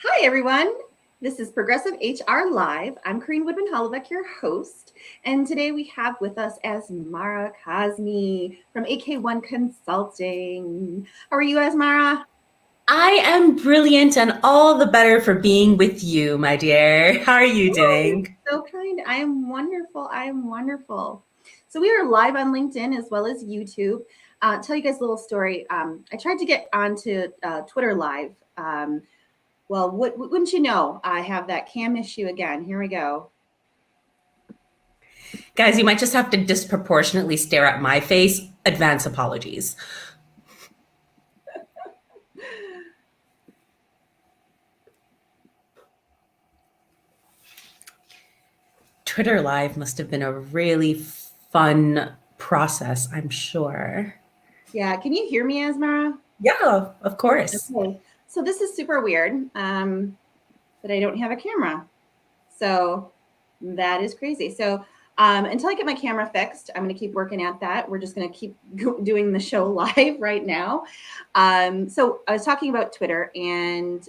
Hi, everyone. This is Progressive HR Live. I'm Corinne Woodman Hollowbeck, your host. And today we have with us Asmara Kazmi from AK1 Consulting. How are you, Asmara? I am brilliant and all the better for being with you, my dear. How are you Oh, you're doing? so kind. I am wonderful. I am wonderful. So we are live on LinkedIn as well as YouTube. Tell you guys a little story. I tried to get onto Twitter Live. Well, wouldn't you know, I have that cam issue again. Here we go. Guys, you might just have to disproportionately stare at my face. Advance apologies. Twitter Live must have been a really fun process, I'm sure. Yeah, can you hear me, Asmara? Yeah, of course. Okay, so this is super weird that I don't have a camera. So that is crazy. So until I get my camera fixed, I'm going to keep working at that. We're just going to keep doing the show live right now. So I was talking about Twitter and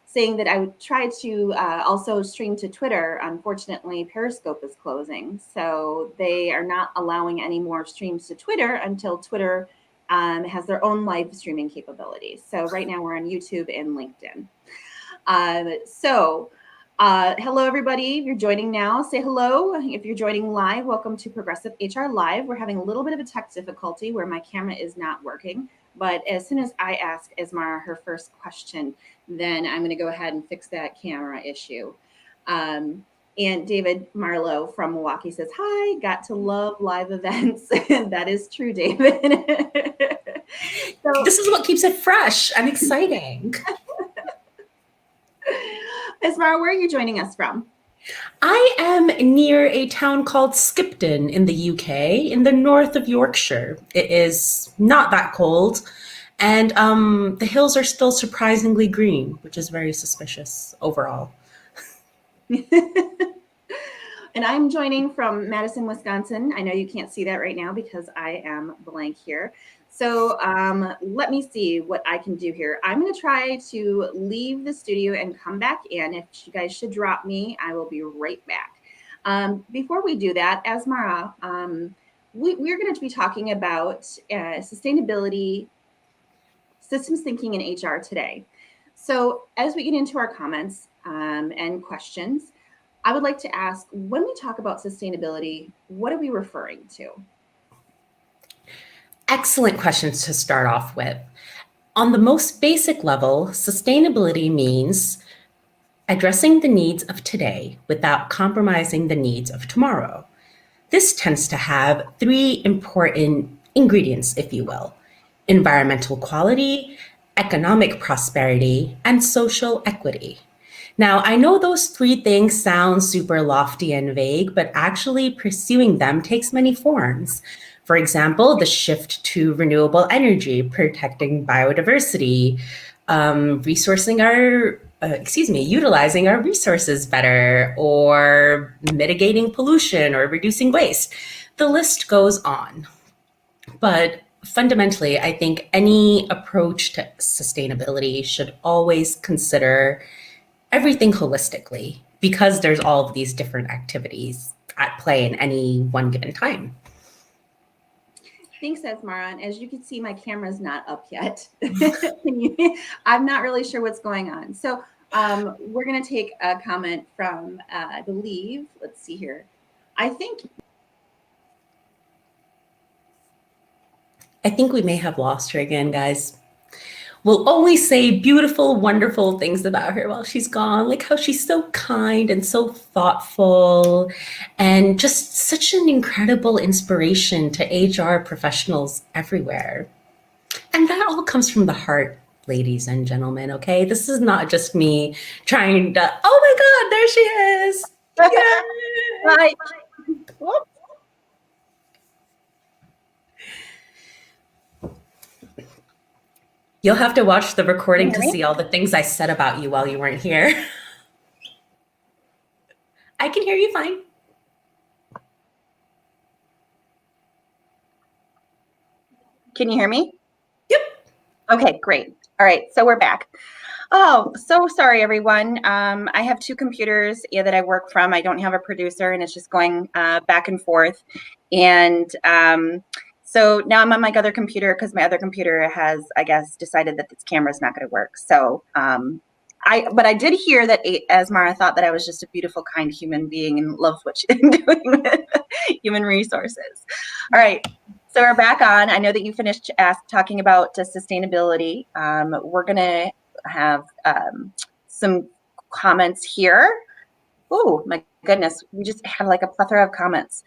saying that I would try to also stream to Twitter. Unfortunately, Periscope is closing. So they are not allowing any more streams to Twitter until Twitter has their own live streaming capabilities. So right now we're on YouTube and LinkedIn. Hello, everybody. If you're joining now, say hello. If you're joining live, welcome to Progressive HR Live. We're having a little bit of a tech difficulty where my camera is not working. But as soon as I ask Asmara her first question, then I'm going to go ahead and fix that camera issue. And David Marlowe from Milwaukee says, hi, got to love live events. That is true, David. So, This is what keeps it fresh and exciting. Asmara, where are you joining us from? I am near a town called Skipton in the UK, in the north of Yorkshire. It is not that cold, and the hills are still surprisingly green, which is very suspicious overall. And I'm joining from Madison, Wisconsin. I know you can't see that right now because I am blank here. So let me see what I can do here. I'm going to try to leave the studio and come back in. If you guys should drop me, I will be right back. Before we do that, Asmara, we're going to be talking about sustainability, systems thinking in HR today. So as we get into our comments and questions, I would like to ask, when we talk about sustainability, what are we referring to? Excellent questions to start off with. On the most basic level, sustainability means addressing the needs of today without compromising the needs of tomorrow. This tends to have three important ingredients, if you will: environmental quality, economic prosperity, and social equity. Now, I know those three things sound super lofty and vague, but actually pursuing them takes many forms. For example, the shift to renewable energy, protecting biodiversity, utilizing our resources better, or mitigating pollution or reducing waste. The list goes on. But fundamentally, I think any approach to sustainability should always consider everything holistically because there's all of these different activities at play in any one given time. Thanks, Asmara. And as you can see, my camera's not up yet. I'm not really sure what's going on. So we're going to take a comment from, I believe, let's see here. I think we may have lost her again, guys. We'll only say beautiful, wonderful things about her while she's gone, like how she's so kind and so thoughtful and just such an incredible inspiration to HR professionals everywhere. And that all comes from the heart, ladies and gentlemen, okay? This is not just me trying to, oh my God, there she is. Yay! Hi. You'll have to watch the recording Can you to hear me? see all the things I said about you while you weren't here. I can hear you fine. Can you hear me? Yep. Okay, great. All right, so we're back. Oh, so sorry, everyone. I have two computers that I work from. I don't have a producer, and it's just going back and forth. And so now I'm on my other computer because my other computer has, I guess, decided that its camera is not going to work. So but I did hear that Asmara thought that I was just a beautiful, kind human being and loved what she's doing with human resources. All right. So we're back on. I know that you finished talking about sustainability. We're going to have some comments here. Oh, my goodness. We just have like a plethora of comments.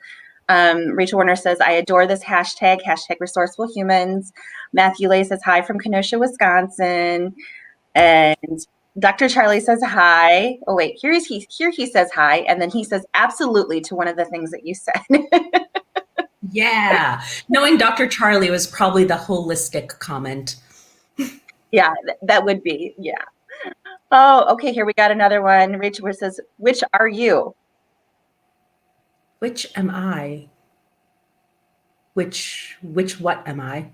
Rachel Warner says, I adore this hashtag resourceful humans. Matthew Lay says, hi from Kenosha, Wisconsin. And Dr. Charlie says hi. Oh, wait, here he says hi. And then he says absolutely to one of the things that you said. Yeah. Knowing Dr. Charlie was probably the holistic comment. Yeah, that would be. Yeah. Oh, okay. Here we got another one. Rachel says, which are you? Which am I? Which what am I?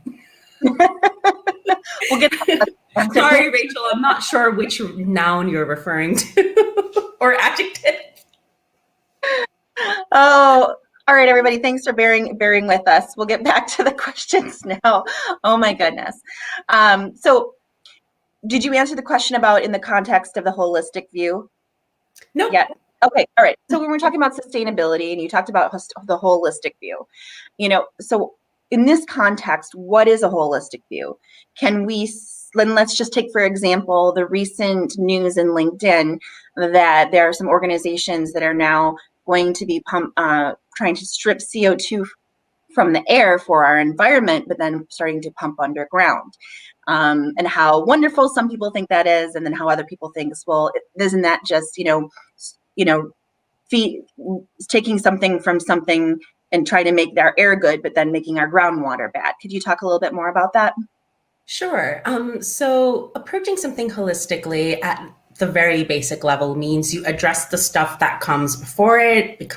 We'll get Sorry, Rachel, I'm not sure which noun you're referring to or adjective. Oh, all right, everybody. Thanks for bearing with us. We'll get back to the questions now. Oh my goodness. So did you answer the question about in the context of the holistic view? No. Yeah. Okay. All right. So when we're talking about sustainability and you talked about the holistic view, so in this context, what is a holistic view? Let's just take, for example, the recent news in LinkedIn that there are some organizations that are now going to be trying to strip CO2 from the air for our environment, but then starting to pump underground. And how wonderful some people think that is, and then how other people think, well, isn't that just taking something from something and try to make their air good, but then making our groundwater bad? Could you talk a little bit more about that? Sure. So approaching something holistically at the very basic level means you address the stuff that comes before it, that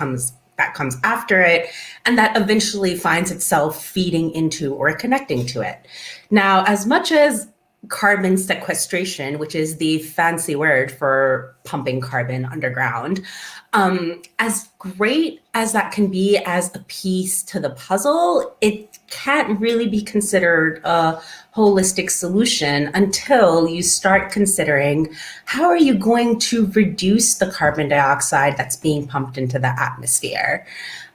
comes after it, and that eventually finds itself feeding into or connecting to it. Now, as much as carbon sequestration, which is the fancy word for pumping carbon underground, as great as that can be as a piece to the puzzle, it can't really be considered a holistic solution until you start considering how are you going to reduce the carbon dioxide that's being pumped into the atmosphere.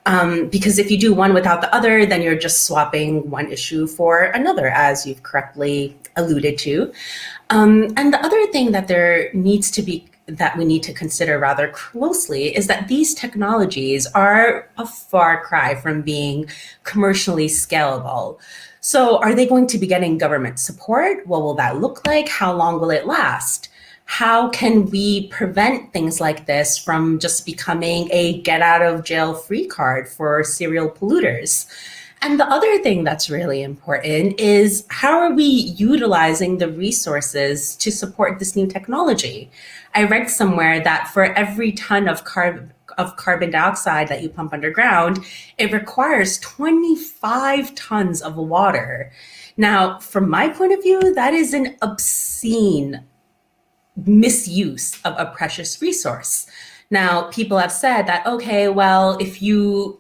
Because if you do one without the other, then you're just swapping one issue for another, as you've correctly alluded to. And the other thing that we need to consider rather closely is that these technologies are a far cry from being commercially scalable. So are they going to be getting government support? What will that look like? How long will it last? How can we prevent things like this from just becoming a get out of jail free card for serial polluters? And the other thing that's really important is how are we utilizing the resources to support this new technology? I read somewhere that for every ton of carbon dioxide that you pump underground, it requires 25 tons of water. Now, from my point of view, that is an obscene misuse of a precious resource. Now, people have said that, okay, well, if you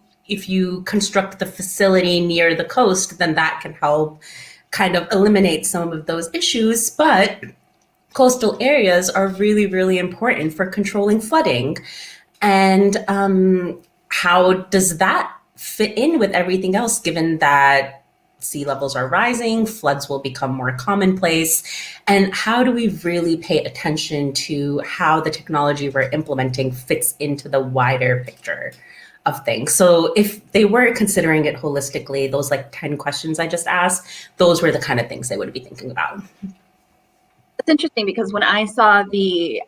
construct the facility near the coast, then that can help kind of eliminate some of those issues. But coastal areas are really, really important for controlling flooding. And how does that fit in with everything else, given that sea levels are rising, floods will become more commonplace? And how do we really pay attention to how the technology we're implementing fits into the wider picture of things? So if they were considering it holistically, those like 10 questions I just asked, those were the kind of things they would be thinking about. It's interesting because when I saw the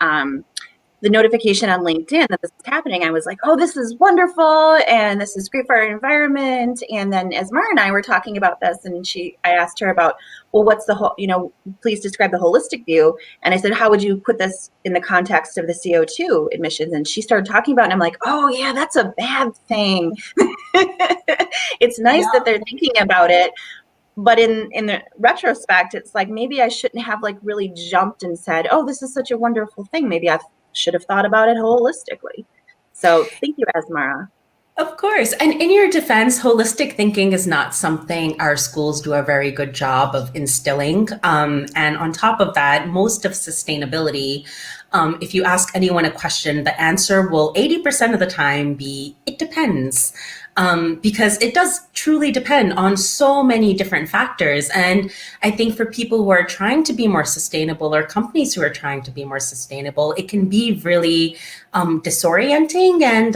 notification on LinkedIn that this is happening, I was like, oh, this is wonderful. And this is great for our environment. And then Asmara and I were talking about this, and I asked her about, well, what's the whole, please describe the holistic view. And I said, how would you put this in the context of the CO2 emissions? And she started talking about it, and I'm like, oh yeah, that's a bad thing. It's nice that they're thinking about it, but in the retrospect, it's like maybe I shouldn't have like really jumped and said, oh, this is such a wonderful thing. Maybe I should have thought about it holistically. So thank you, Asmara. Of course. And in your defense, holistic thinking is not something our schools do a very good job of instilling. And on top of that, most of sustainability, if you ask anyone a question, the answer will 80% of the time be, it depends. Because it does truly depend on so many different factors. And I think for people who are trying to be more sustainable or companies who are trying to be more sustainable, it can be really disorienting and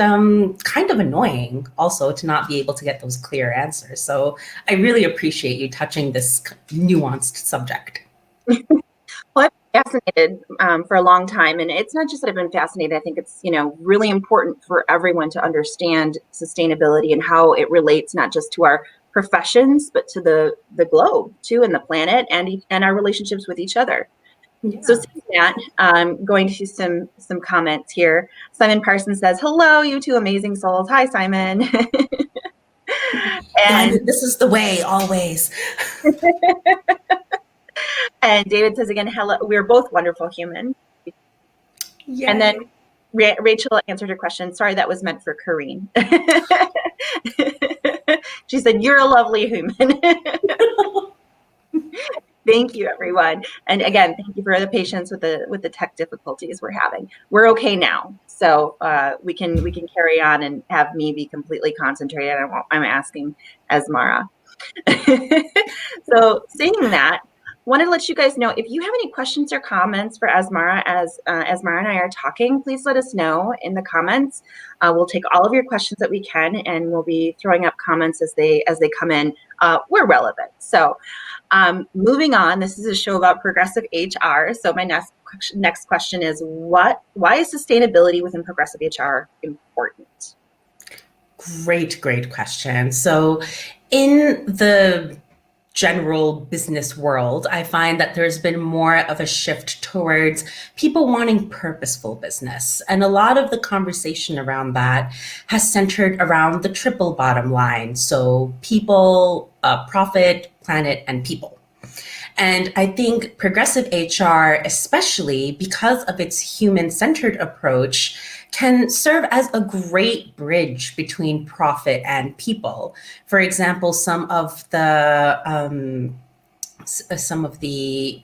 kind of annoying also to not be able to get those clear answers. So I really appreciate you touching this nuanced subject. Well, I've been fascinated for a long time, and it's not just that I've been fascinated. I think it's really important for everyone to understand sustainability and how it relates not just to our professions, but to the globe too, and the planet, and our relationships with each other. Yeah. So seeing that, going to some comments here. Simon Parsons says, "Hello, you two amazing souls." Hi, Simon. Yeah, and this is the way always. and David says again, "Hello, we're both wonderful humans." Yay. And then Rachel answered her question. Sorry, that was meant for Kareen. She said, "You're a lovely human." Thank you, everyone. And again, thank you for the patience with the tech difficulties we're having. We're okay now, so we can carry on and have me be completely concentrated on what I'm asking Asmara. So saying that, want to let you guys know if you have any questions or comments for Asmara as Asmara and I are talking, please let us know in the comments. We'll take all of your questions that we can, and we'll be throwing up comments as they come in where relevant. So moving on, this is a show about progressive HR. So my next question is, why is sustainability within progressive HR important? Great question. So in the general business world, I find that there's been more of a shift towards people wanting purposeful business. And a lot of the conversation around that has centered around the triple bottom line. So people, profit, planet, and people. And I think progressive HR, especially because of its human-centered approach, can serve as a great bridge between profit and people. For example, some of the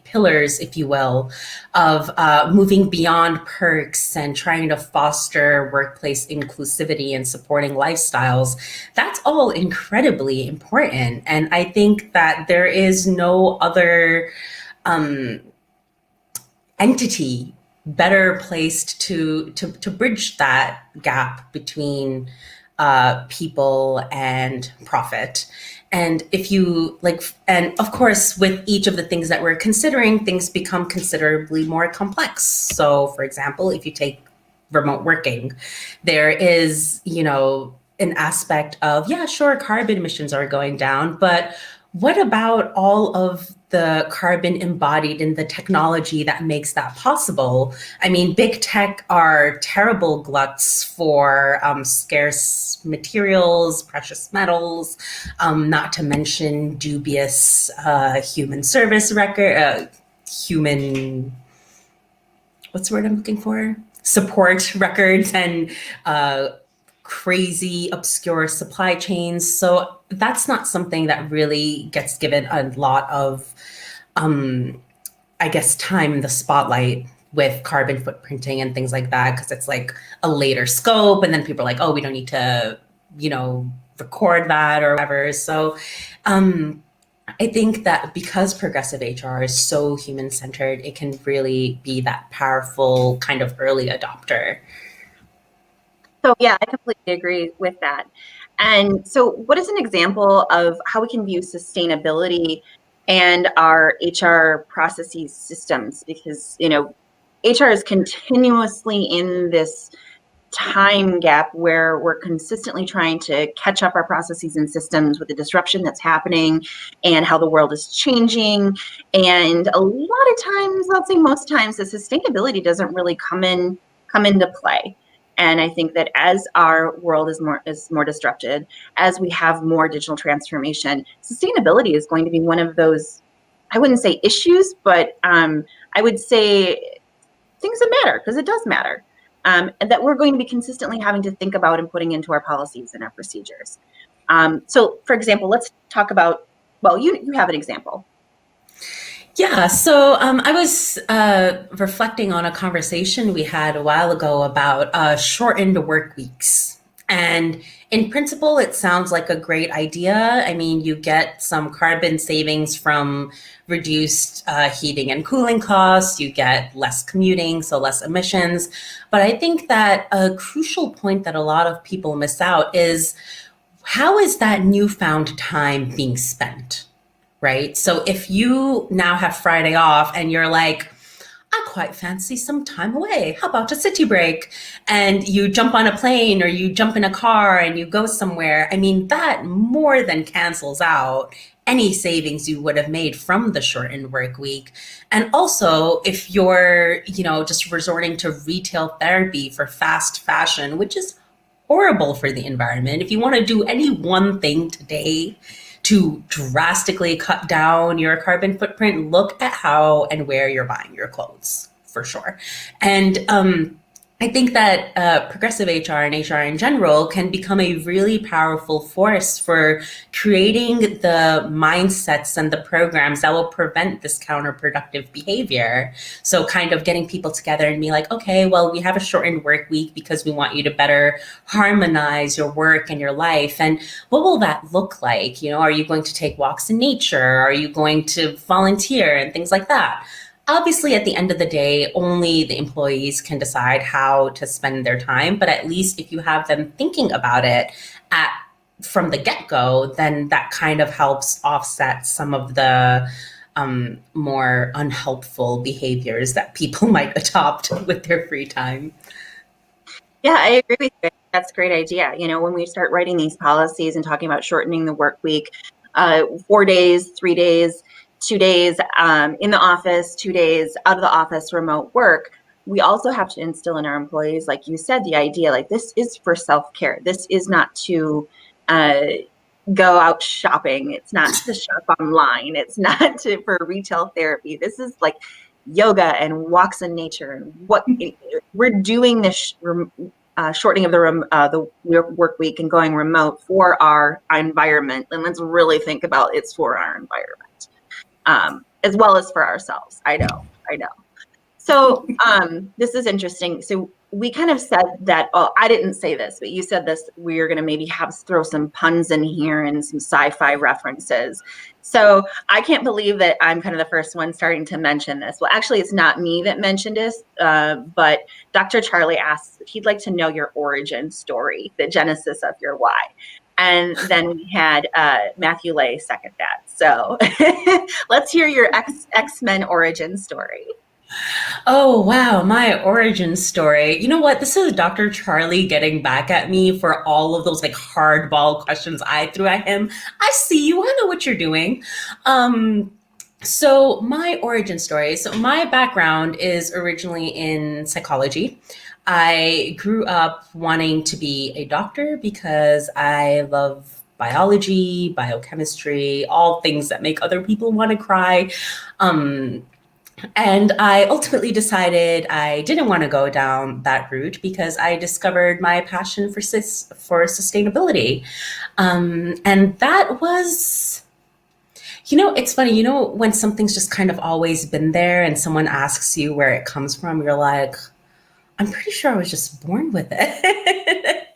pillars, if you will, of moving beyond perks and trying to foster workplace inclusivity and supporting lifestyles, that's all incredibly important. And I think that there is no other entity better placed to bridge that gap between people and profit. And if you like, and of course, with each of the things that we're considering, things become considerably more complex. So, for example, if you take remote working, there is, an aspect of, yeah, sure, carbon emissions are going down, but what about all of the carbon embodied in the technology that makes that possible? I mean, big tech are terrible gluts for scarce materials, precious metals, not to mention dubious human service record, human, what's the word I'm looking for? Support records and crazy, obscure supply chains. So that's not something that really gets given a lot of, I guess, time in the spotlight with carbon footprinting and things like that, because it's like a later scope. And then people are like, oh, we don't need to, record that or whatever. So I think that because progressive HR is so human-centered, it can really be that powerful kind of early adopter. So yeah, I completely agree with that. And so what is an example of how we can view sustainability and our HR processes systems? Because, HR is continuously in this time gap where we're consistently trying to catch up our processes and systems with the disruption that's happening and how the world is changing. And a lot of times, I'll say most times, the sustainability doesn't really come into play. And I think that as our world is more disrupted, as we have more digital transformation, sustainability is going to be one of those, I wouldn't say issues, but I would say things that matter, because it does matter. And that we're going to be consistently having to think about and putting into our policies and our procedures. So, for example, let's talk about, well, you have an example. Yeah, so I was reflecting on a conversation we had a while ago about shortened work weeks. And in principle, it sounds like a great idea. I mean, you get some carbon savings from reduced heating and cooling costs, you get less commuting, so less emissions. But I think that a crucial point that a lot of people miss out is how is that newfound time being spent? Right? So if you now have Friday off and you're like, I quite fancy some time away. How about a city break? And you jump on a plane or you jump in a car and you go somewhere. I mean, that more than cancels out any savings you would have made from the shortened work week. And also, if you're, just resorting to retail therapy for fast fashion, which is horrible for the environment, if you want to do any one thing today to drastically cut down your carbon footprint, look at how and where you're buying your clothes, for sure. And I think that progressive HR and HR in general can become a really powerful force for creating the mindsets and the programs that will prevent this counterproductive behavior. So kind of getting people together and be like, okay, well, we have a shortened work week because we want you to better harmonize your work and your life. And what will that look like? Are you going to take walks in nature? Are you going to volunteer and things like that? Obviously, at the end of the day, only the employees can decide how to spend their time. But at least if you have them thinking about it from the get-go, then that kind of helps offset some of the more unhelpful behaviors that people might adopt with their free time. Yeah, I agree with you. That's a great idea. When we start writing these policies and talking about shortening the work week, 4 days, 3 days, 2 days in the office, 2 days out of the office, remote work, we also have to instill in our employees, like you said, the idea like this is for self-care. This is not to go out shopping. It's not to shop online. It's not for retail therapy. This is like yoga and walks in nature. And what we're doing this shortening of the work week and going remote for our environment. And let's really think about it's for our environment, as well as for ourselves. I know. So this is interesting. So we kind of said that, I didn't say this, but you said this, we're going to maybe throw some puns in here and some sci-fi references. So I can't believe that I'm kind of the first one starting to mention this. Well, actually, it's not me that mentioned this, but Dr. Charlie asks if he'd like to know your origin story, the genesis of your why. And then we had Matthew Lay second that. So let's hear your X-Men origin story. Oh, wow, my origin story. You know what? This is Dr. Charlie getting back at me for all of those like hardball questions I threw at him. I see you. I know what you're doing. So my origin story. So my background is originally in psychology. I grew up wanting to be a doctor because I love biology, biochemistry, all things that make other people want to cry. Um, and I ultimately decided I didn't want to go down that route because I discovered my passion for sustainability. And that was, it's funny, when something's just kind of always been there and someone asks you where it comes from, you're like, I'm pretty sure I was just born with it.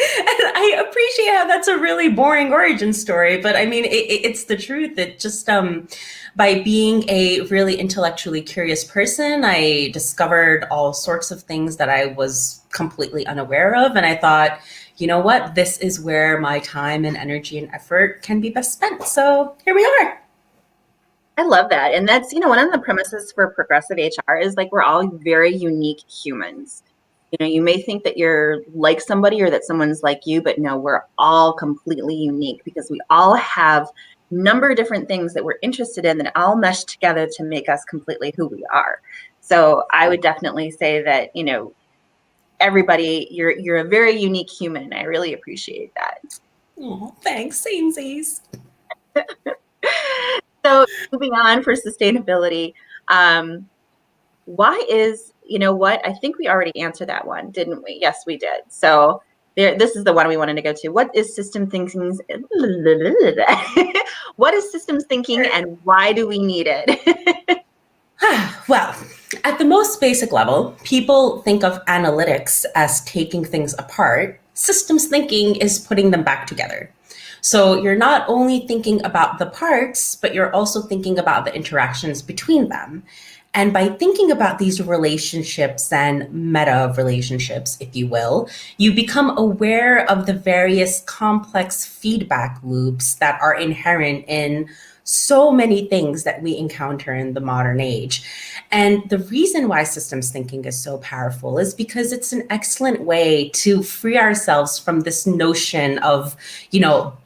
And I appreciate how that's a really boring origin story, but I mean, it's the truth. It just, by being a really intellectually curious person, I discovered all sorts of things that I was completely unaware of. And I thought, you know what? This is where my time and energy and effort can be best spent. So here we are. I love that. And that's, one of the premises for progressive HR is like we're all very unique humans. You may think that you're like somebody or that someone's like you, but no, we're all completely unique because we all have a number of different things that we're interested in that all mesh together to make us completely who we are. So I would definitely say that, everybody. You're a very unique human. I really appreciate that. Oh, thanks, samesies. So moving on for sustainability, why is, you know what? I think we already answered that one, didn't we? Yes, we did. So this is the one we wanted to go to. What is system thinking? What is systems thinking and why do we need it? Well, at the most basic level, people think of analytics as taking things apart. Systems thinking is putting them back together. So you're not only thinking about the parts, but you're also thinking about the interactions between them. And by thinking about these relationships and meta relationships, if you will, you become aware of the various complex feedback loops that are inherent in so many things that we encounter in the modern age. And the reason why systems thinking is so powerful is because it's an excellent way to free ourselves from this notion of,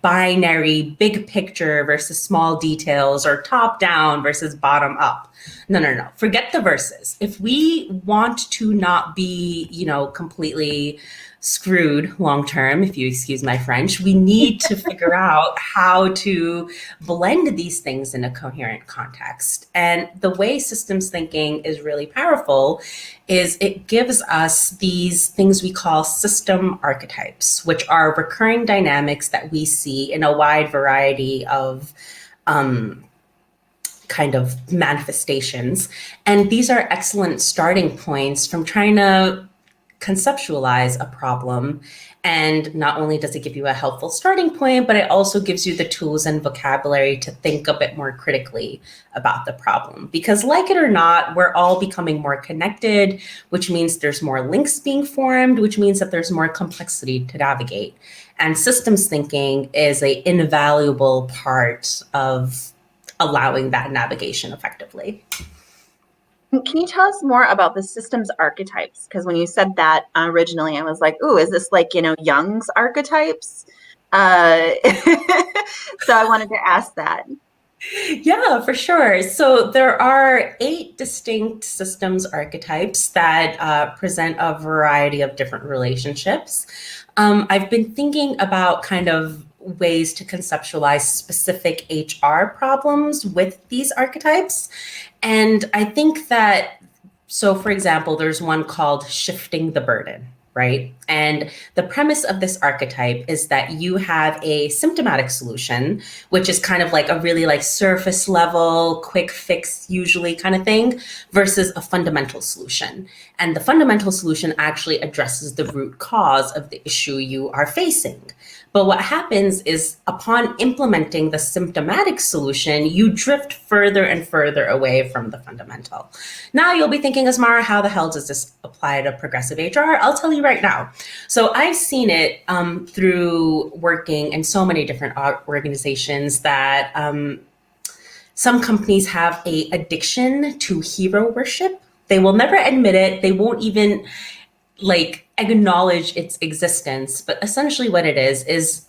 binary big picture versus small details or top down versus bottom up. No. Forget the verses. If we want to not be, completely screwed long term, if you excuse my French, we need to figure out how to blend these things in a coherent context. And the way systems thinking is really powerful is it gives us these things we call system archetypes, which are recurring dynamics that we see in a wide variety of kind of manifestations. And these are excellent starting points from trying to conceptualize a problem. And not only does it give you a helpful starting point, but it also gives you the tools and vocabulary to think a bit more critically about the problem. Because like it or not, we're all becoming more connected, which means there's more links being formed, which means that there's more complexity to navigate. And systems thinking is an invaluable part of allowing that navigation effectively. Can you tell us more about the systems archetypes? Because when you said that originally, I was like, "Ooh, is this like Jung's archetypes?" So I wanted to ask that. Yeah, for sure. So there are 8 distinct systems archetypes that present a variety of different relationships. I've been thinking about kind of ways to conceptualize specific HR problems with these archetypes. And I think that, so for example, there's one called shifting the burden, right? And the premise of this archetype is that you have a symptomatic solution, which is kind of like a really like surface level, quick fix, usually kind of thing, versus a fundamental solution. And the fundamental solution actually addresses the root cause of the issue you are facing. But what happens is upon implementing the symptomatic solution, you drift further and further away from the fundamental. Now you'll be thinking, Asmara, how the hell does this apply to progressive HR? I'll tell you right now. So I've seen it through working in so many different organizations that some companies have a addiction to hero worship. They will never admit it. They won't even acknowledge its existence. But essentially what it is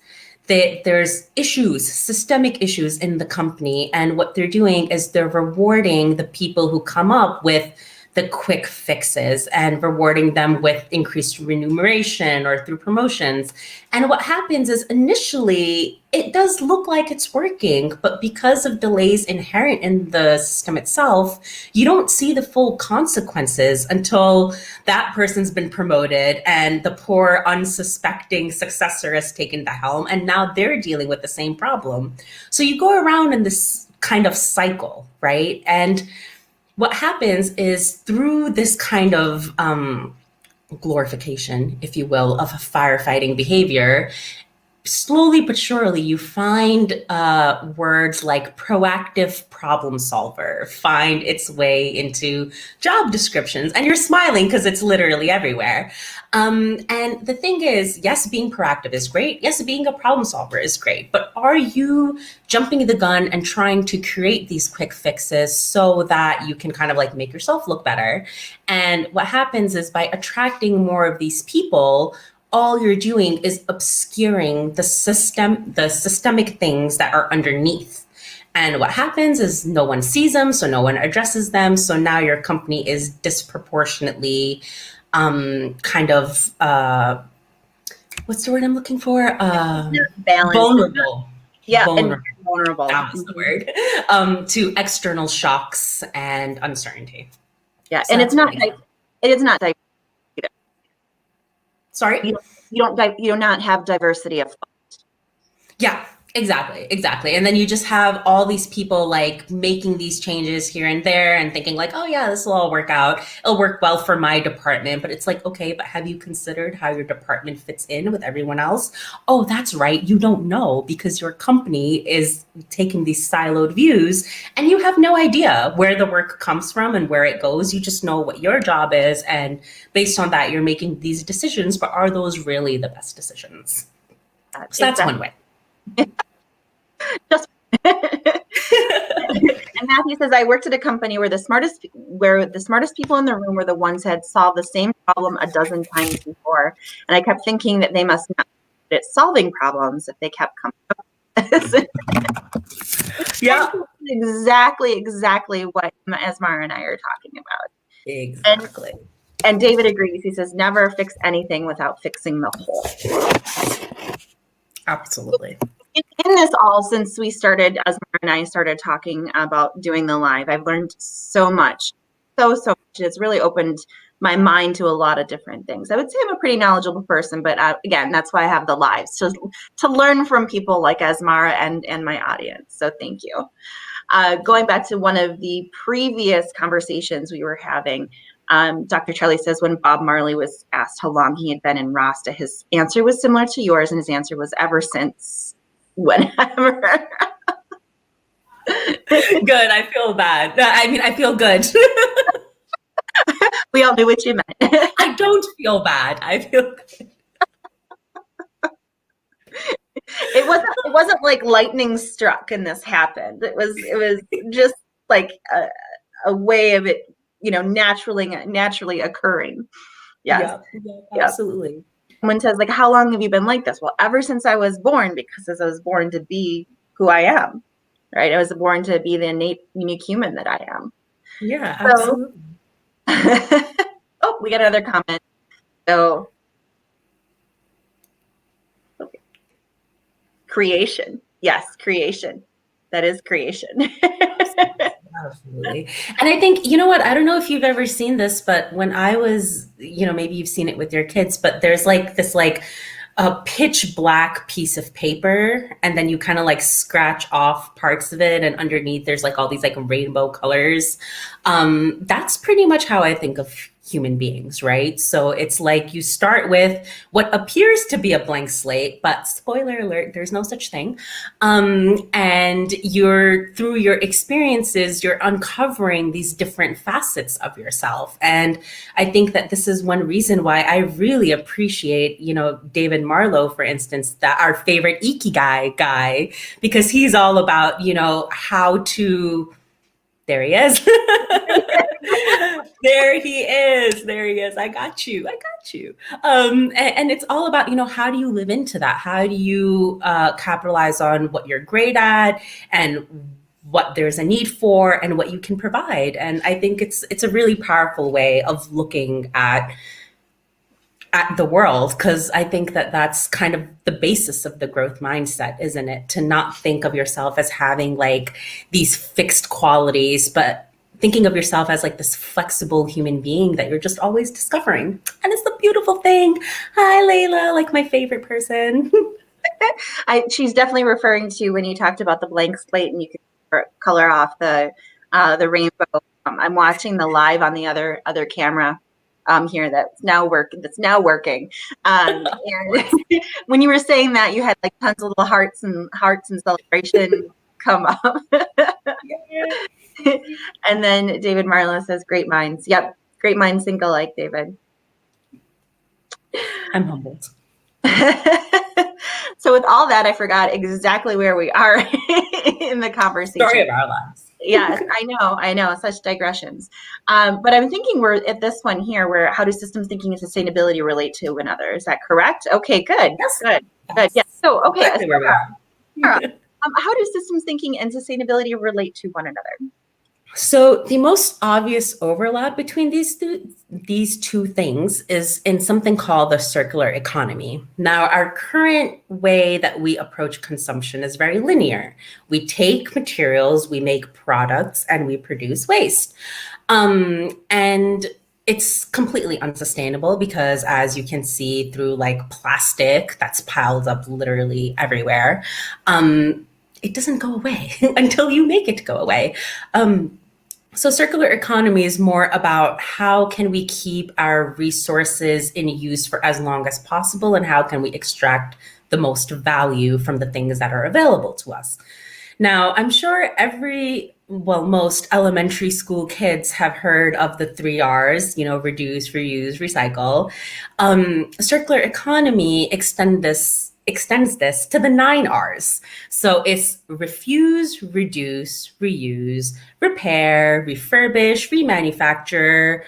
that there's issues, systemic issues in the company. And what they're doing is they're rewarding the people who come up with the quick fixes and rewarding them with increased remuneration or through promotions. And what happens is initially it does look like it's working, but because of delays inherent in the system itself, you don't see the full consequences until that person's been promoted and the poor unsuspecting successor has taken the helm and now they're dealing with the same problem. So you go around in this kind of cycle, right? And what happens is through this kind of glorification, if you will, of a firefighting behavior, slowly but surely you find words like proactive problem solver find its way into job descriptions, and you're smiling because it's literally everywhere. And the thing is, yes, being proactive is great. Yes, being a problem solver is great. But are you jumping the gun and trying to create these quick fixes so that you can kind of like make yourself look better? And what happens is by attracting more of these people, all you're doing is obscuring the systemic things that are underneath. And what happens is no one sees them, so no one addresses them. So now your company is disproportionately kind of what's the word I'm looking for? Balance. Vulnerable. Yeah, and Vulnerable. vulnerable. That was the word. To external shocks and uncertainty. Yeah, So and that's really fun. it is not diverse either. Sorry? You do not have diversity of thought. Yeah, exactly. And then you just have all these people like making these changes here and there and thinking like, oh yeah, this will all work out. It'll work well for my department. But it's like, okay, but have you considered how your department fits in with everyone else? Oh, that's right. You don't know because your company is taking these siloed views and you have no idea where the work comes from and where it goes. You just know what your job is. And based on that, you're making these decisions. But are those really the best decisions? So that's one way. Just and Matthew says, I worked at a company where the smartest people in the room were the ones who had solved the same problem a dozen times before. And I kept thinking that they must not be at solving problems if they kept coming up with this. Yeah. Exactly what Asmara and I are talking about. Exactly. And David agrees. He says, never fix anything without fixing the whole. Absolutely. In this all, since we started, Asmara and I started talking about doing the live, I've learned so much. So much. It's really opened my mind to a lot of different things. I would say I'm a pretty knowledgeable person, but again, that's why I have the lives, to learn from people like Asmara and my audience. So thank you. Going back to one of the previous conversations we were having, Dr. Charlie says when Bob Marley was asked how long he had been in Rasta, his answer was similar to yours, and his answer was ever since whenever. Good. I feel bad. I mean, I feel good. We all knew what you meant. I don't feel bad. I feel good. It wasn't like lightning struck and this happened. It was just like a way of it, naturally occurring. Yes. Yeah, absolutely. Someone says, like, how long have you been like this? Well, ever since I was born, because I was born to be who I am, right? I was born to be the innate, unique human that I am. Yeah, absolutely. Oh, we got another comment. So, okay. Creation. Yes, creation. That is creation. Absolutely. And I think, you know what? I don't know if you've ever seen this, but when I was, maybe you've seen it with your kids, but there's like this like a pitch black piece of paper, and then you kind of like scratch off parts of it, and underneath there's like all these like rainbow colors. That's pretty much how I think of human beings, right? So it's like you start with what appears to be a blank slate, but spoiler alert, there's no such thing. And through your experiences, you're uncovering these different facets of yourself. And I think that this is one reason why I really appreciate, David Marlowe, for instance, that our favorite Ikigai guy, because he's all about, how to, there he is. There he is. I got you. And it's all about, how do you live into that? How do you capitalize on what you're great at and what there's a need for and what you can provide? And I think it's a really powerful way of looking at the world, because I think that that's kind of the basis of the growth mindset, isn't it? To not think of yourself as having like these fixed qualities, but thinking of yourself as like this flexible human being that you're just always discovering. And it's the beautiful thing. Hi, Layla, like my favorite person. She's definitely referring to when you talked about the blank slate and you could color off the rainbow. I'm watching the live on the other camera here that's now working. And when you were saying that, you had like tons of little hearts and celebration come up. And then David Marlowe says, great minds. Yep. Great minds think alike, David. I'm humbled. So with all that, I forgot exactly where we are in the conversation. Story of our lives. Yes, I know, such digressions. But I'm thinking we're at this one here where how do systems thinking and sustainability relate to one another? Is that correct? Okay, good. Yes. Good. Yes. So, okay. Exactly where we are. How do systems thinking and sustainability relate to one another? So the most obvious overlap between these two things is in something called the circular economy. Now, our current way that we approach consumption is very linear. We take materials, we make products, and we produce waste. And it's completely unsustainable because, as you can see through like plastic that's piled up literally everywhere, it doesn't go away until you make it go away. So circular economy is more about how can we keep our resources in use for as long as possible and how can we extract the most value from the things that are available to us. Now, I'm sure most elementary school kids have heard of the three R's, reduce, reuse, recycle. Circular economy extends this to the nine R's. So it's refuse, reduce, reuse, repair, refurbish, remanufacture,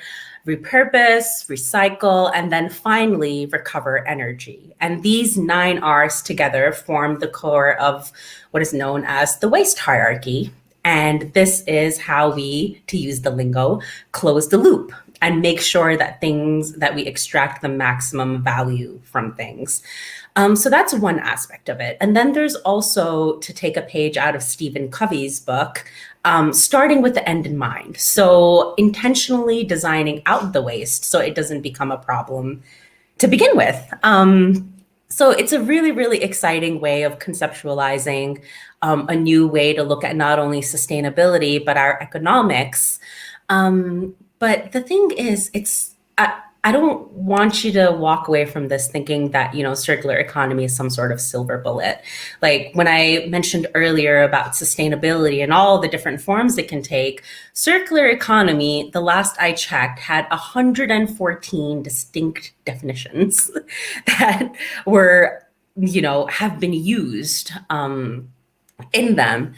repurpose, recycle, and then finally recover energy. And these nine R's together form the core of what is known as the waste hierarchy. And this is how we, to use the lingo, close the loop and make sure that we extract the maximum value from things. So that's one aspect of it. And then there's also, to take a page out of Stephen Covey's book, starting with the end in mind. So intentionally designing out the waste so it doesn't become a problem to begin with. So it's a really, really exciting way of conceptualizing a new way to look at not only sustainability, but our economics. But the thing is, I don't want you to walk away from this thinking that, circular economy is some sort of silver bullet. Like when I mentioned earlier about sustainability and all the different forms it can take, circular economy, the last I checked, had 114 distinct definitions that have been used in them.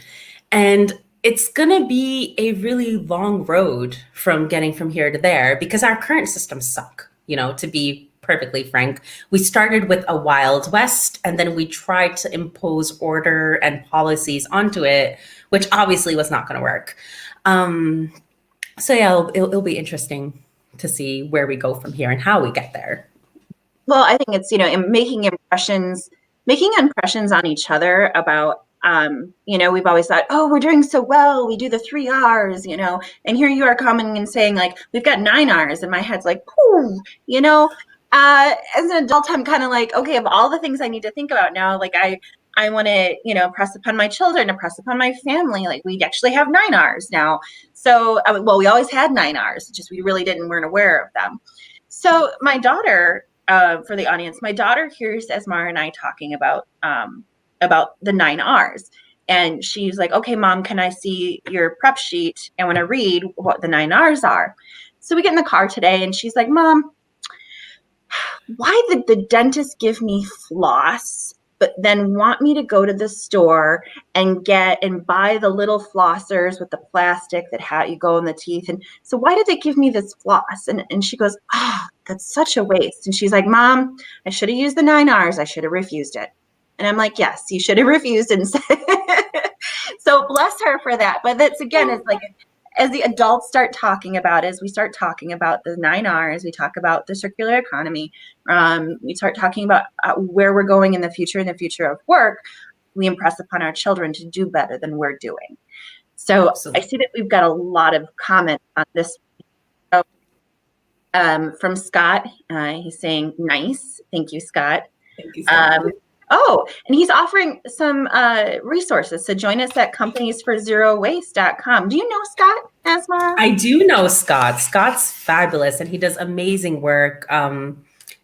And it's going to be a really long road from getting from here to there because our current systems suck, to be perfectly frank. We started with a Wild West and then we tried to impose order and policies onto it, which obviously was not going to work. So yeah, it'll be interesting to see where we go from here and how we get there. Well, I think it's, in making impressions on each other about, we've always thought, oh, we're doing so well. We do the three R's, and here you are coming and saying like, we've got nine R's, and my head's like, whoo, as an adult, I'm kind of like, okay, of all the things I need to think about now, like I want to, press upon my children, to press upon my family. Like we actually have nine R's now. So, we always had nine R's, just we really weren't aware of them. So my daughter, for the audience, my daughter hears Asmara and I talking about the nine R's. And she's like, okay, Mom, can I see your prep sheet? I want to read what the nine R's are. So we get in the car today and she's like, Mom, why did the dentist give me floss, but then want me to go to the store and buy the little flossers with the plastic that you go in the teeth? And so why did they give me this floss? And she goes, that's such a waste. And she's like, Mom, I should have used the nine R's. I should have refused it. And I'm like, yes, you should have refused and said. So bless her for that. But that's, again, it's like, as the adults start talking about, as we start talking about the nine R's, we talk about the circular economy, we start talking about where we're going in the future of work, we impress upon our children to do better than we're doing. So absolutely. I see that we've got a lot of comments on this. So, from Scott, he's saying, nice. Thank you, Scott. Thank you, Scott. And he's offering some resources. So join us at companiesforzerowaste.com. Do you know Scott Asmara? I do know Scott. Scott's fabulous and he does amazing work.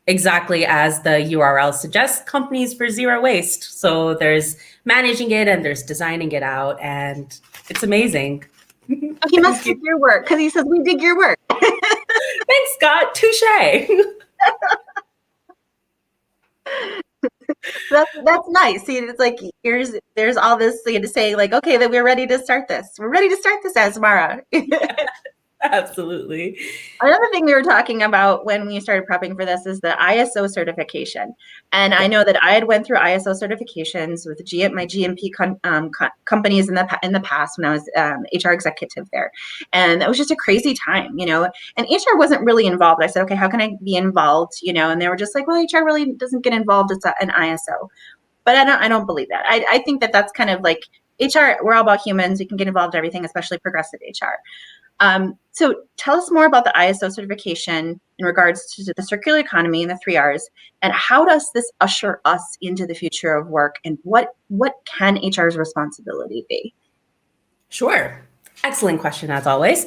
Exactly as the URL suggests, Companies for Zero Waste. So there's managing it and there's designing it out, and it's amazing. He must dig your work because he says we dig your work. Thanks, Scott. Touche. That's nice. See, it's like there's all this to say like, okay, that we're ready to start this. We're ready to start this, Asmara. Absolutely. Another thing we were talking about when we started prepping for this is the ISO certification. And I Yeah. know that I had went through ISO certifications with my GMP companies in the past when I was HR executive there. And that was just a crazy time, you know, and HR wasn't really involved. I said, okay, how can I be involved? You know, and they were just like, well, HR really doesn't get involved. It's an ISO. But I don't believe that. I think that that's kind of like HR, we're all about humans. We can get involved in everything, especially progressive HR. So tell us more about the ISO certification in regards to the circular economy and the 3 Rs, and how does this usher us into the future of work, and what can HR's responsibility be? Sure. Excellent question, as always.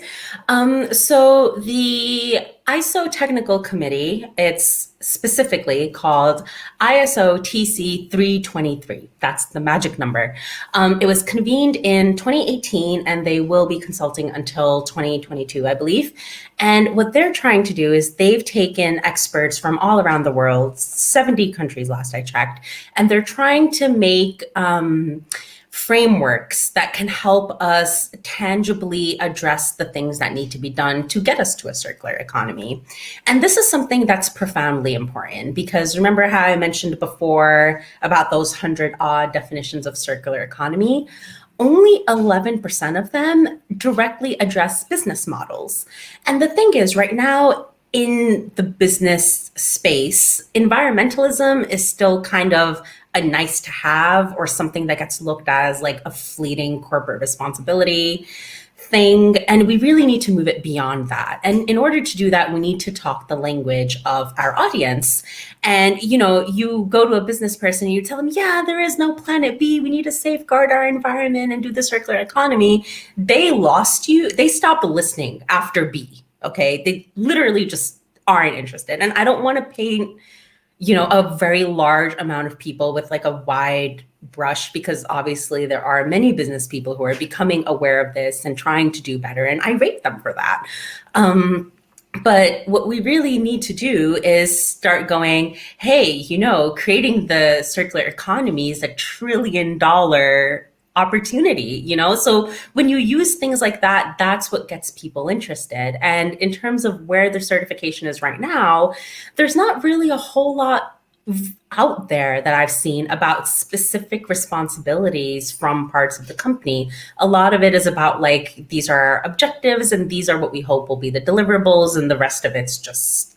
So the ISO Technical Committee, it's specifically called ISO TC 323. That's the magic number. It was convened in 2018, and they will be consulting until 2022, I believe. And what they're trying to do is they've taken experts from all around the world, 70 countries last I checked, and they're trying to make frameworks that can help us tangibly address the things that need to be done to get us to a circular economy. And this is something that's profoundly important because remember how I mentioned before about those 100 odd definitions of circular economy? Only 11% of them directly address business models. And the thing is, right now, in the business space, environmentalism is still kind of a nice to have or something that gets looked at as like a fleeting corporate responsibility thing. And we really need to move it beyond that. And in order to do that, we need to talk the language of our audience. And, you know, you go to a business person and you tell them, yeah, there is no planet B. We need to safeguard our environment and do the circular economy. They lost you. They stopped listening after B. Okay. They literally just aren't interested. And I don't want to paint, you know, a very large amount of people with like a wide brush because obviously there are many business people who are becoming aware of this and trying to do better. And I rate them for that. But what we really need to do is start going, hey, you know, creating the circular economy is $1 trillion opportunity, you know? So when you use things like that, that's what gets people interested. And in terms of where the certification is right now, there's not really a whole lot out there that I've seen about specific responsibilities from parts of the company. A lot of it is about like, these are our objectives and these are what we hope will be the deliverables, and the rest of it's just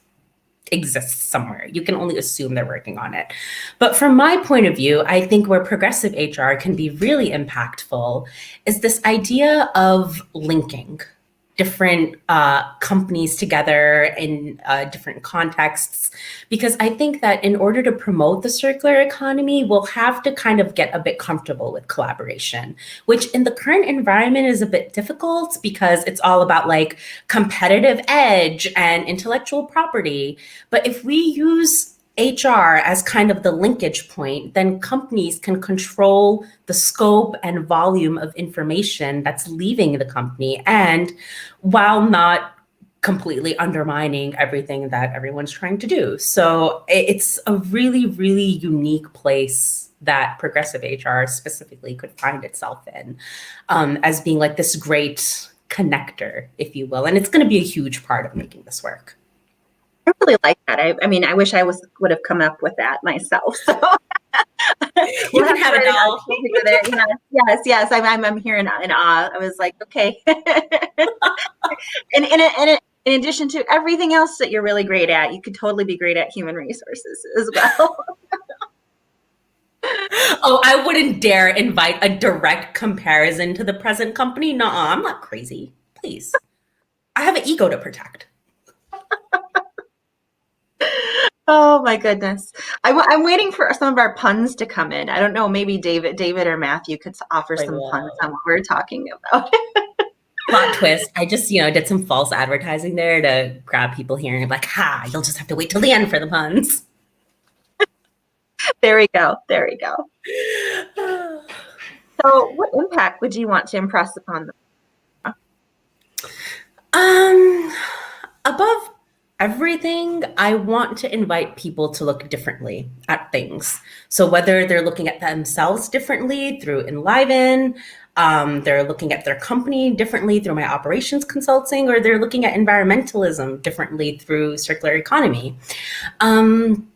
exists somewhere. You can only assume they're working on it. But from my point of view, I think where progressive HR can be really impactful is this idea of linking different companies together in different contexts. Because I think that in order to promote the circular economy, we'll have to kind of get a bit comfortable with collaboration, which in the current environment is a bit difficult because it's all about like competitive edge and intellectual property. But if we use HR as kind of the linkage point, then companies can control the scope and volume of information that's leaving the company, and while not completely undermining everything that everyone's trying to do. So it's a really, really unique place that progressive HR specifically could find itself in, as being like this great connector, if you will. And it's going to be a huge part of making this work. I really like that. I mean, I wish I would have come up with that myself. So You we'll can have to have a write an doll. article together. Yes. I'm here in awe. I was like, okay. In addition to everything else that you're really great at, you could totally be great at human resources as well. Oh, I wouldn't dare invite a direct comparison to the present company. Nuh-uh, I'm not crazy. Please. I have an ego to protect. Oh my goodness. I'm waiting for some of our puns to come in. I don't know, maybe David or Matthew could offer Like, some puns on whoa. what we're talking about. Plot twist. I just, you know, did some false advertising there to grab people here and like, ha, you'll just have to wait till the end for the puns. There we go. There we go. So what impact would you want to impress upon them? Um, Above everything, I want to invite people to look differently at things. So whether they're looking at themselves differently through Enliven, They're looking at their company differently through my operations consulting, or they're looking at environmentalism differently through circular economy. Um,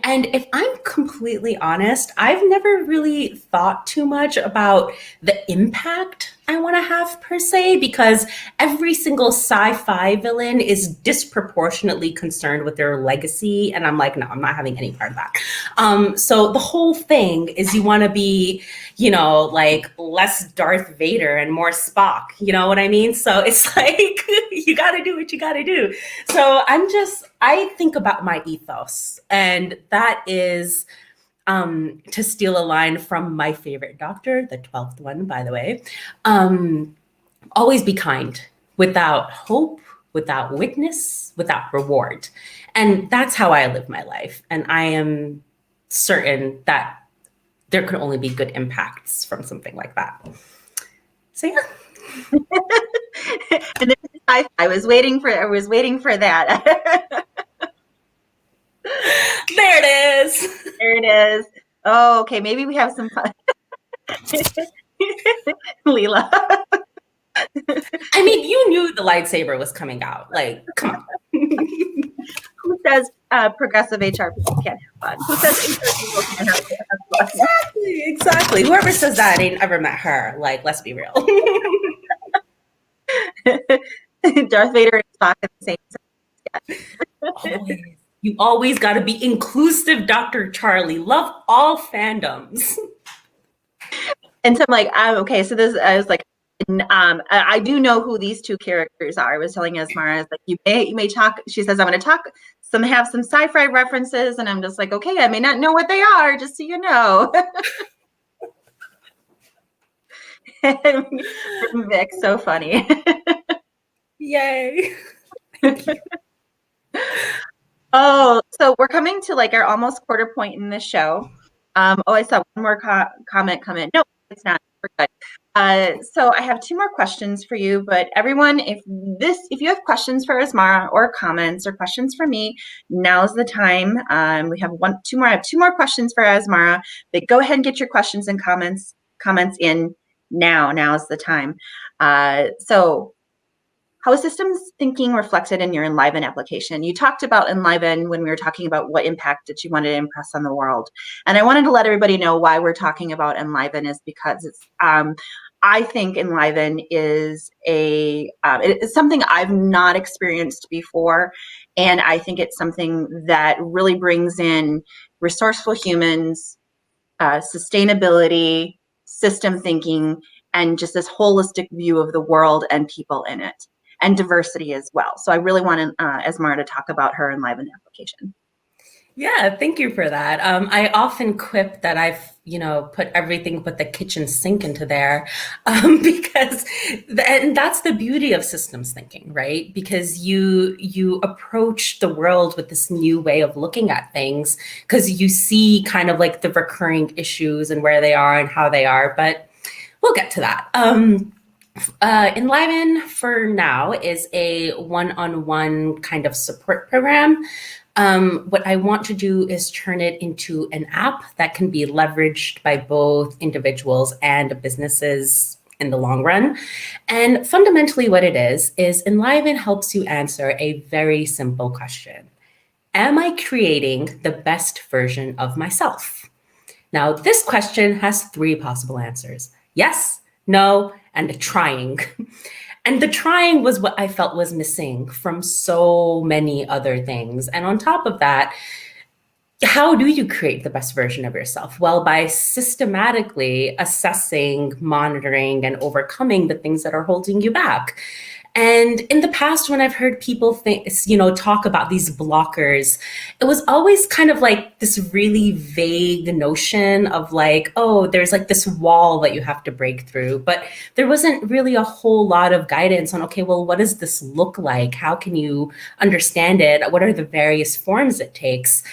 and if I'm completely honest, I've never really thought too much about the impact I want to have per se, because every single sci-fi villain is disproportionately concerned with their legacy. And I'm like, no, I'm not having any part of that. So the whole thing is you want to be, like less Darth Vader and more Spock. You know what I mean? So it's like, you got to do what you got to do. So I think about my ethos, and that is, to steal a line from my favorite doctor, the 12th one, by the way, always be kind, without hope, without witness, without reward. And that's how I live my life. And I am certain that there could only be good impacts from something like that. So yeah. And I was waiting for that. There it is. There it is. Oh, okay. Maybe we have some fun. Leela. I mean, you knew the lightsaber was coming out. Like, come on. Who says progressive HR people can't have fun? Who says HR people can't have fun? Exactly. Whoever says that ain't ever met her. Like, let's be real. Darth Vader and Spock at the same time. Always. You always got to be inclusive, Dr. Charlie. Love all fandoms. And so I'm like, okay, so I was like, I do know who these two characters are. I was telling Asmara, I was like, you may talk. She says, I'm going to talk. Have some sci-fi references, and I'm just like, okay, I may not know what they are, just so you know. Vic, so funny. Yay. Oh, so we're coming to like our almost quarter point in the show. I saw one more comment come in. No, it's not. We're good. So I have two more questions for you, but everyone, if you have questions for Asmara or comments or questions for me, now's the time. We have two more. I have two more questions for Asmara, but go ahead and get your questions and comments in now. Now's the time. So how is systems thinking reflected in your Enliven application? You talked about Enliven when we were talking about what impact that you wanted to impress on the world. And I wanted to let everybody know why we're talking about Enliven is because it's, I think Enliven is it's something I've not experienced before. And I think it's something that really brings in resourceful humans, sustainability, system thinking, and just this holistic view of the world and people in it. And diversity as well. So I really want Asmara to talk about her Enliven application. Yeah, thank you for that. I often quip that I've, put everything but the kitchen sink into there, because, and that's the beauty of systems thinking, right? Because you approach the world with this new way of looking at things, because you see kind of like the recurring issues and where they are and how they are. But we'll get to that. Enliven for now is a one-on-one kind of support program. What I want to do is turn it into an app that can be leveraged by both individuals and businesses in the long run. And fundamentally what it is Enliven helps you answer a very simple question. Am I creating the best version of myself? Now, this question has three possible answers. Yes, no, and trying. And the trying was what I felt was missing from so many other things. And on top of that, how do you create the best version of yourself? Well, by systematically assessing, monitoring, and overcoming the things that are holding you back. And in the past, when I've heard people talk about these blockers, it was always kind of like this really vague notion of like, oh, there's like this wall that you have to break through. But there wasn't really a whole lot of guidance on, okay, well, what does this look like? How can you understand it? What are the various forms it takes?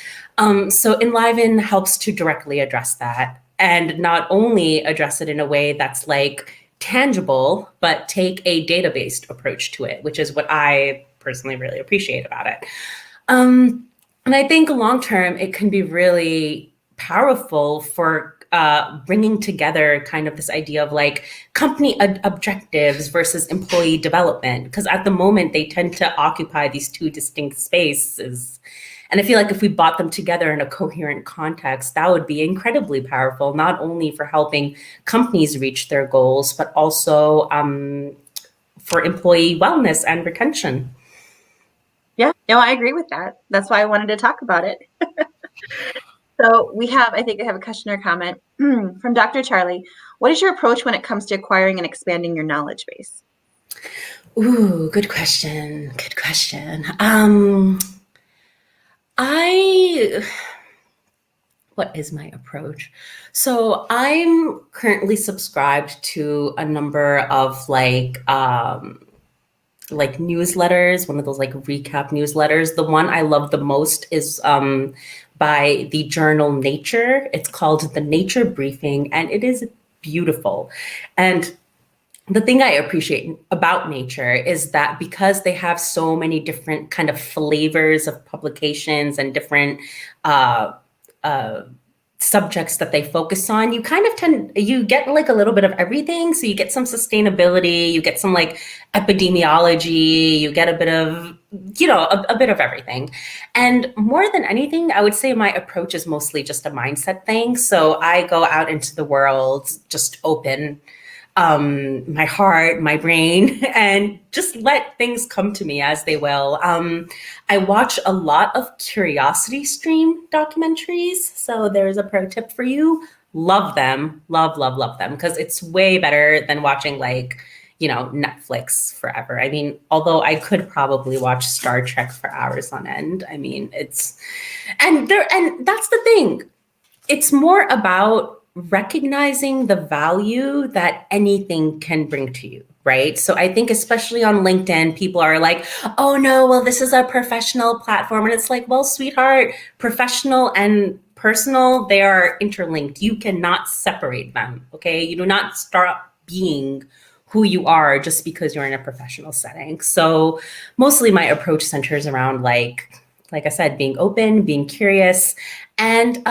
So Enliven helps to directly address that, and not only address it in a way that's like tangible, but take a data-based approach to it, which is what I personally really appreciate about it. And I think long-term, it can be really powerful for bringing together kind of this idea of like company objectives versus employee development, because at the moment they tend to occupy these two distinct spaces. And I feel like if we brought them together in a coherent context, that would be incredibly powerful, not only for helping companies reach their goals, but also for employee wellness and retention. Yeah, no, I agree with that. That's why I wanted to talk about it. So I think I have a question or comment from Dr. Charlie. What is your approach when it comes to acquiring and expanding your knowledge base? Ooh, good question. Good question. I what is my approach? So I'm currently subscribed to a number of like newsletters, one of those like recap newsletters. The one I love the most is by the journal Nature. It's called the Nature Briefing, and it is beautiful. And the thing I appreciate about Nature is that because they have so many different kind of flavors of publications and different uh, uh, subjects that they focus on, you get like a little bit of everything. So you get some sustainability, you get some like epidemiology, you get a bit of, a bit of everything. And more than anything, I would say my approach is mostly just a mindset thing. So I go out into the world just open, my heart, my brain, and just let things come to me as they will. I watch a lot of Curiosity Stream documentaries. So there's a pro tip for you. Love them. Love, love, love them. Because it's way better than watching Netflix forever. I mean, although I could probably watch Star Trek for hours on end. I mean, and that's the thing. It's more about recognizing the value that anything can bring to you, right? So I think especially on LinkedIn, people are like, oh no, well, this is a professional platform. And it's like, well, sweetheart, professional and personal, they are interlinked. You cannot separate them, okay? You do not start being who you are just because you're in a professional setting. So mostly my approach centers around like I said, being open, being curious, and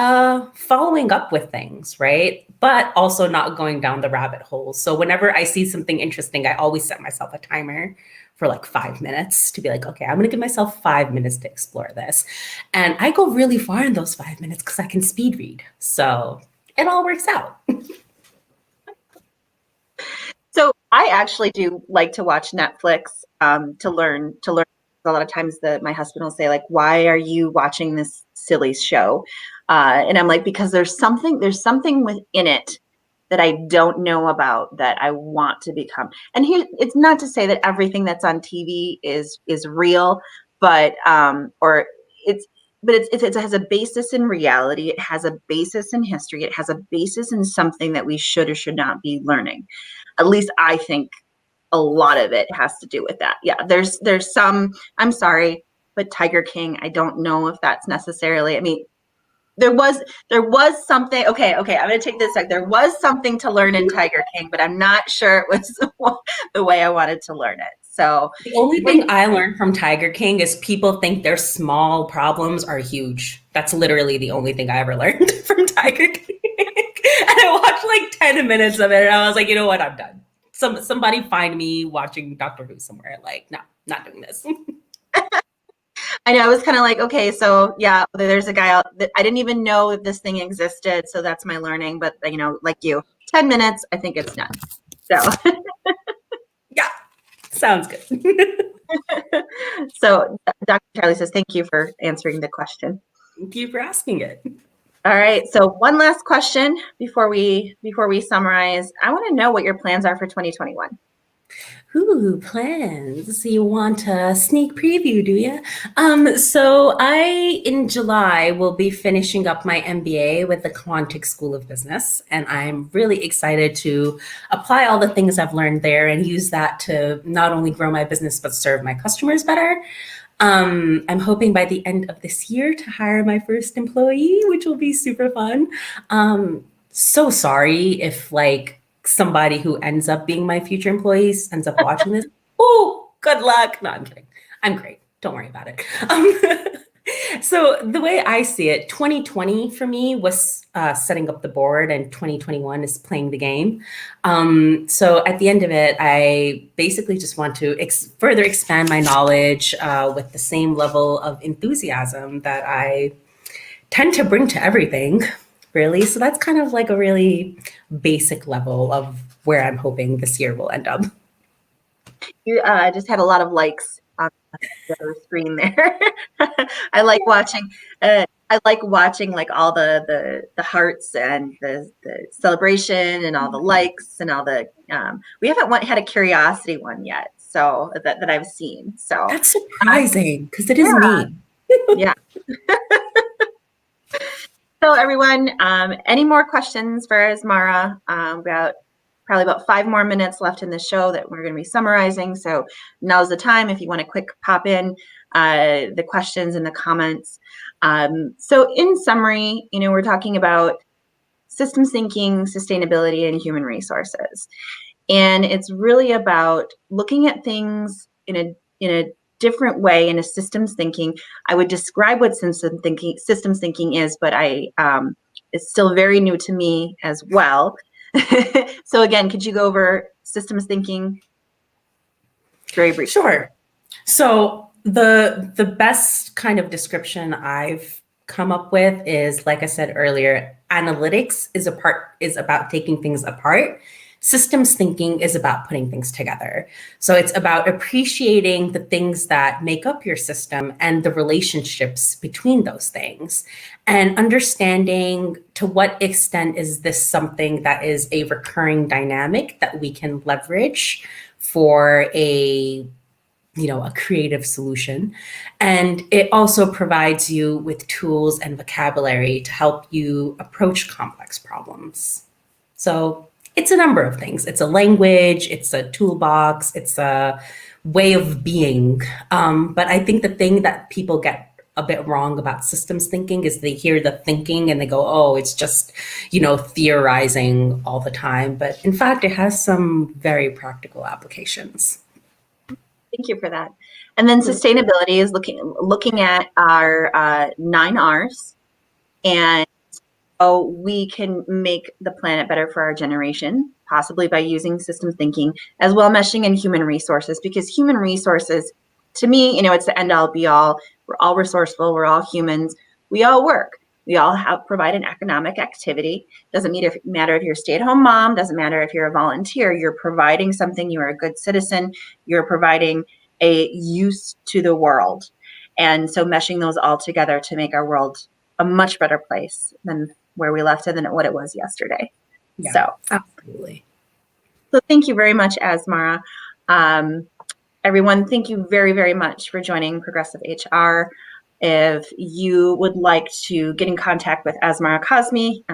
following up with things, right? But also not going down the rabbit hole. So whenever I see something interesting, I always set myself a timer for like 5 minutes to be like, okay, I'm going to give myself 5 minutes to explore this. And I go really far in those 5 minutes because I can speed read. So it all works out. So I actually do like to watch Netflix to learn. A lot of times my husband will say like, "Why are you watching this silly show?" And I'm like, because there's something within it that I don't know about that I want to become. And here, it's not to say that everything that's on TV is real, but or it's it has a basis in reality. It has a basis in history. It has a basis in something that we should or should not be learning. At least I think a lot of it has to do with that. Yeah, there's some, I'm sorry, but Tiger King, I don't know if that's necessarily, I mean, there was something, okay, I'm going to take this back. There was something to learn in Tiger King, but I'm not sure it was the way I wanted to learn it. So The only thing I learned from Tiger King is people think their small problems are huge. That's literally the only thing I ever learned from Tiger King. And I watched like 10 minutes of it and I was like, you know what, I'm done. Somebody find me watching Doctor Who somewhere. Like, no, not doing this. I know I was kind of like, okay, so yeah, there's a guy out that I didn't even know that this thing existed. So that's my learning. But like you, 10 minutes, I think it's done. So Yeah, sounds good. so Dr. Charlie says, thank you for answering the question. Thank you for asking it. All right. So one last question before we summarize. I want to know what your plans are for 2021. Ooh, plans. You want a sneak preview, do you? So I, in July, will be finishing up my MBA with the Quantic School of Business, and I'm really excited to apply all the things I've learned there and use that to not only grow my business, but serve my customers better. I'm hoping by the end of this year to hire my first employee, which will be super fun. So sorry if like somebody who ends up being my future employees ends up watching this. Oh, good luck. No, I'm kidding. I'm great. Don't worry about it. So the way I see it, 2020 for me was setting up the board, and 2021 is playing the game. So at the end of it, I basically just want to further expand my knowledge with the same level of enthusiasm that I tend to bring to everything, really. So that's kind of like a really basic level of where I'm hoping this year will end up. You just had a lot of likes on the other screen there. I like watching. I like watching like all the hearts and the celebration and all the likes and all the. We haven't had a curiosity one yet, so that I've seen. So That's surprising because it is yeah, me. yeah. So everyone, any more questions for Asmara? About probably about 5 more minutes left in the show that we're going to be summarizing. So now's the time if you want to quick pop in the questions in the comments. So in summary, we're talking about systems thinking, sustainability, and human resources. And it's really about looking at things in a different way, in a systems thinking. I would describe what systems thinking is, but it's still very new to me as well. So again, could you go over systems thinking very briefly? Sure. So the best kind of description I've come up with is, like I said earlier, analytics is about taking things apart. Systems thinking is about putting things together. So it's about appreciating the things that make up your system and the relationships between those things, and understanding to what extent is this something that is a recurring dynamic that we can leverage for a creative solution. And it also provides you with tools and vocabulary to help you approach complex problems. So it's a number of things. It's a language, it's a toolbox, it's a way of being. But I think the thing that people get a bit wrong about systems thinking is they hear the thinking and they go, oh, it's just, theorizing all the time. But in fact, it has some very practical applications. Thank you for that. And then sustainability is looking at our 9 R's and how we can make the planet better for our generation, possibly by using systems thinking, as well meshing in human resources, because human resources, to me, it's the end all be all. We're all resourceful. We're all humans. We all work. We all provide an economic activity. Doesn't matter if you're a stay-at-home mom. Doesn't matter if you're a volunteer. You're providing something. You are a good citizen. You're providing a use to the world. And so meshing those all together to make our world a much better place than where we left it than what it was yesterday. Yeah, so absolutely. So thank you very much, Asmara. Everyone, thank you very, very much for joining Progressive HR. If you would like to get in contact with Asmara Kazmi,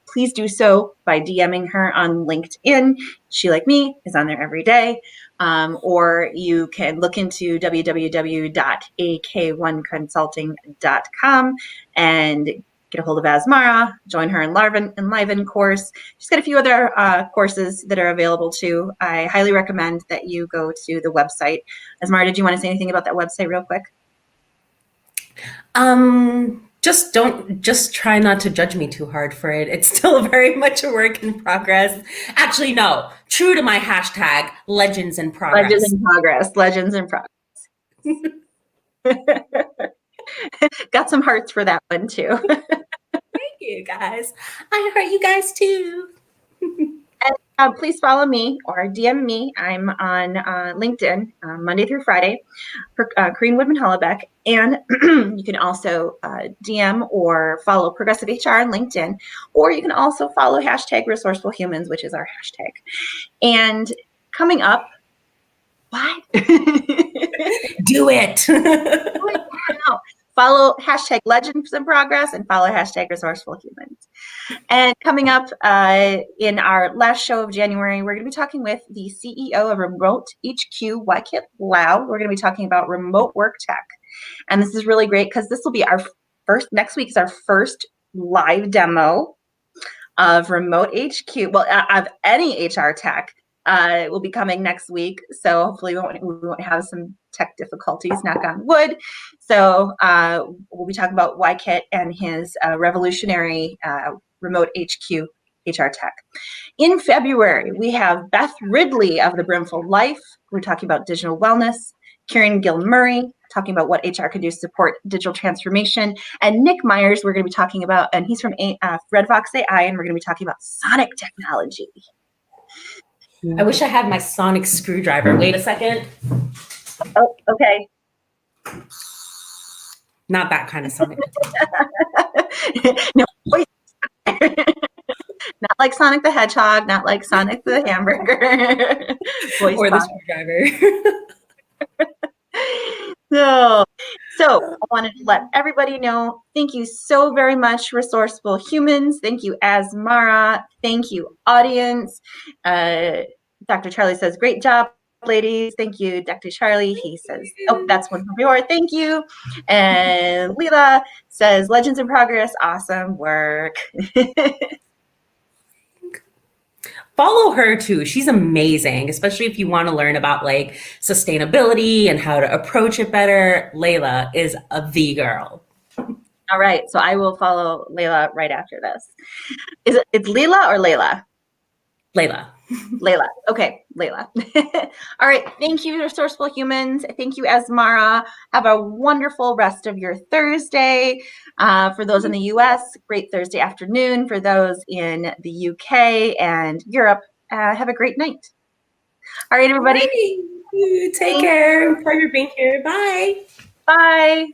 please do so by DMing her on LinkedIn. She, like me, is on there every day. Or you can look into www.ak1consulting.com and get a hold of Asmara, join her Enliven course. She's got a few other courses that are available too. I highly recommend that you go to the website. Asmara, did you want to say anything about that website real quick? Just try not to judge me too hard for it. It's still very much a work in progress. Actually, no, true to my hashtag, legends in progress. Legends in progress. Got some hearts for that one too. Thank you, guys. I heart you guys too. And please follow me or DM me. I'm on LinkedIn Monday through Friday for Corinne Woodman-Hollebeck. And you can also DM or follow Progressive HR on LinkedIn, or you can also follow hashtag Resourceful Humans, which is our hashtag. And coming up, what? Do it. Follow hashtag Legends in Progress and follow hashtag Resourceful Humans. And coming up in our last show of January, we're going to be talking with the CEO of Remote HQ, Wykit Lau. We're going to be talking about remote work tech. And this is really great because this will be next week is our first live demo of Remote HQ, of any HR tech. Will be coming next week. So hopefully we won't have some tech difficulties, knock on wood. So we'll be talking about YKit and his revolutionary remote HQ HR tech. In February, we have Beth Ridley of The Brimful Life. We're talking about digital wellness. Kieran Gill-Murray, talking about what HR can do to support digital transformation. And Nick Myers, we're going to be talking about, and he's from Red Fox AI, and we're going to be talking about sonic technology. I wish I had my sonic screwdriver. Wait a second. Oh, okay. Not that kind of sonic. No, not like Sonic the Hedgehog, not like Sonic the Hamburger. Or the screwdriver. So I wanted to let everybody know, thank you so very much, Resourceful Humans. Thank you, Asmara. Thank you, audience. Dr. Charlie says, great job, ladies. Thank you, Dr. Charlie. He says, oh, that's one from before. Thank you. And Leela says, Legends in Progress. Awesome work. Follow her too. She's amazing, especially if you want to learn about like sustainability and how to approach it better. Layla is the girl. All right. So I will follow Layla right after this. It's Leela or Layla? Layla. Layla. Okay, Layla. All right. Thank you, Resourceful Humans. Thank you, Asmara. Have a wonderful rest of your Thursday. For those in the US, great Thursday afternoon. For those in the UK and Europe, have a great night. All right, everybody. Take care. Pleasure being here. Bye. Bye.